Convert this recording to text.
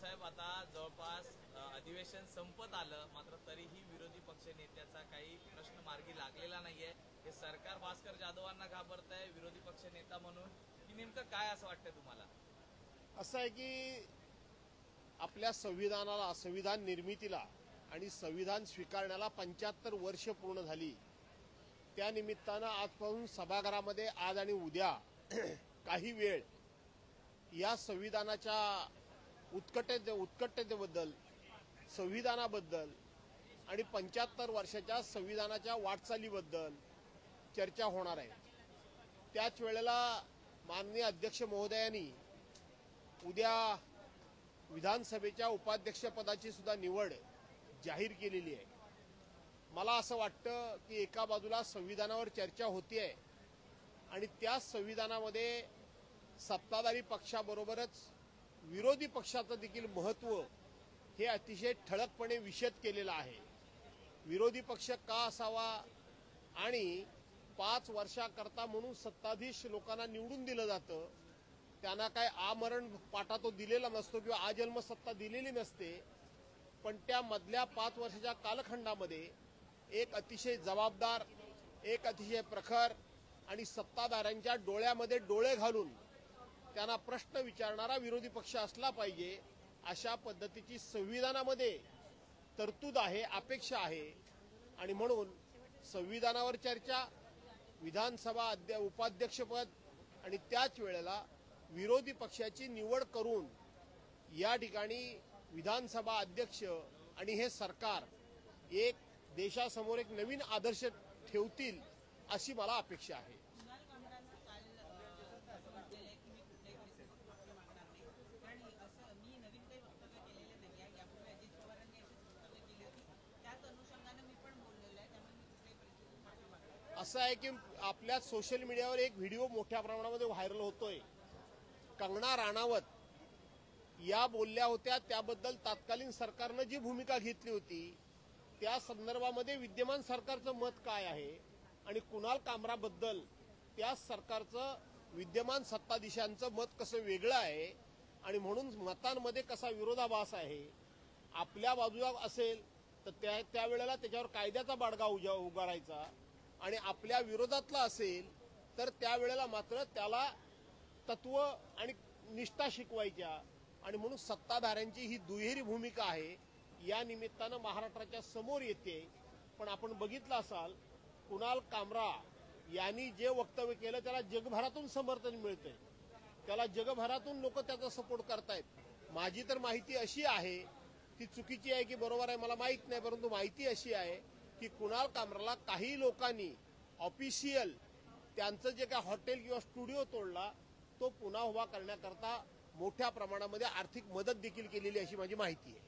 साहेब, आता जवळपास अधिवेशन संपत आलं, मात्र तरीही विरोधी पक्ष नेत्याचा काही प्रश्न मार्गी लागलेला नाहीये. हे सरकार भास्कर जाधवांना घाबरत आहे विरोधी पक्ष नेता म्हणून, की नेमकं काय असं वाटतंय तुम्हाला? असं आहे की आपल्या संविधानाला, संविधान निर्मितीला आणि संविधान स्वीकारण्याला 75 वर्ष पूर्ण झाली. त्या निमित्तानं आजपासून सभागृहामध्ये आज आणि उद्या काही वेळ या संविधानाच्या उत्कटतेबद्दल, संविधानाबद्दल आणि 75 वर्षाच्या संविधानाच्या वाटचालीबद्दल चर्चा होणार आहे. त्याच वेळेला माननीय अध्यक्ष महोदयांनी उद्या विधानसभेच्या उपाध्यक्षपदाची सुद्धा निवड जाहीर केलेली आहे. मला असं वाटतं की एका बाजूला संविधानावर चर्चा होतीये आणि त्या संविधानामध्ये सत्ताधारी पक्षाबरोबरच विरोधी पक्षाचं देखील महत्त्व हे अतिशय ठळकपणे विशद केलेलं आहे. विरोधी पक्ष का असावा आणि 5 वर्षाकरता म्हणून सत्ताधीश लोकांना निवडून दिलं जातं. त्यांना काय आमरण पाटा तो दिलेला नसतो किंवा आजन्म सत्ता दिलेली नसते, पण त्या मधल्या 5 वर्षाच्या कालखंडामध्ये एक अतिशय जबाबदार, एक अतिशय प्रखर आणि सत्ताधाऱ्यांच्या डोळ्यामध्ये डोळे घालून त्यांना प्रश्न विचारणारा विरोधी पक्ष असला पाहिजे, अशा पद्धतीची संविधानामध्ये तरतूद आहे, अपेक्षा आहे. आणि म्हणून संविधानावर चर्चा, विधानसभा उपाध्यक्षपद आणि त्याच वेळेला विरोधी पक्षाची निवड करून या ठिकाणी विधानसभा अध्यक्ष आणि हे सरकार एक देशासमोर एक नवीन आदर्श ठेवतील अशी मला अपेक्षा आहे. असं आहे की आपल्या सोशल मीडियावर एक व्हिडिओ मोठ्या प्रमाणामध्ये व्हायरल होतोय. कंगना राणावत या बोलल्या होत्या, त्याबद्दल तत्कालीन सरकारनं जी भूमिका घेतली होती त्या संदर्भामध्ये विद्यमान सरकारचं मत काय आहे आणि कुणाल कामराबद्दल त्या सरकारचं विद्यमान सत्ताधीशांचं मत कसं वेगळं आहे आणि म्हणून मतांमध्ये कसा विरोधाभास आहे. आपल्या बाजूला असेल तर त्यावेळेला त्याच्यावर कायद्याचा बाडगा उगारायचा आणि आपल्या विरोधातला असेल तर त्यावेळेला मात्र त्याला तत्व आणि निष्ठा शिकवायच्या. आणि म्हणून सत्ताधाऱ्यांची ही दुहेरी भूमिका आहे, या निमित्तानं महाराष्ट्राच्या समोर येते. पण आपण बघितलं असाल कुणाल कामरा यांनी जे वक्तव्य केलं त्याला जगभरातून समर्थन मिळतंय, त्याला जगभरातून लोक त्याचा सपोर्ट करतायत. माझी तर माहिती अशी आहे, ती चुकीची आहे की बरोबर आहे मला माहित नाही, परंतु माहिती अशी आहे की कुणाल कामराला काही लोकांनी ऑफिशियल त्यांचं जे काय हॉटेल किंवा स्टुडिओ तोडला तो पुन्हा उभा करण्याकरता मोठ्या प्रमाणामध्ये आर्थिक मदत देखील केलेली अशी माझी माहिती आहे.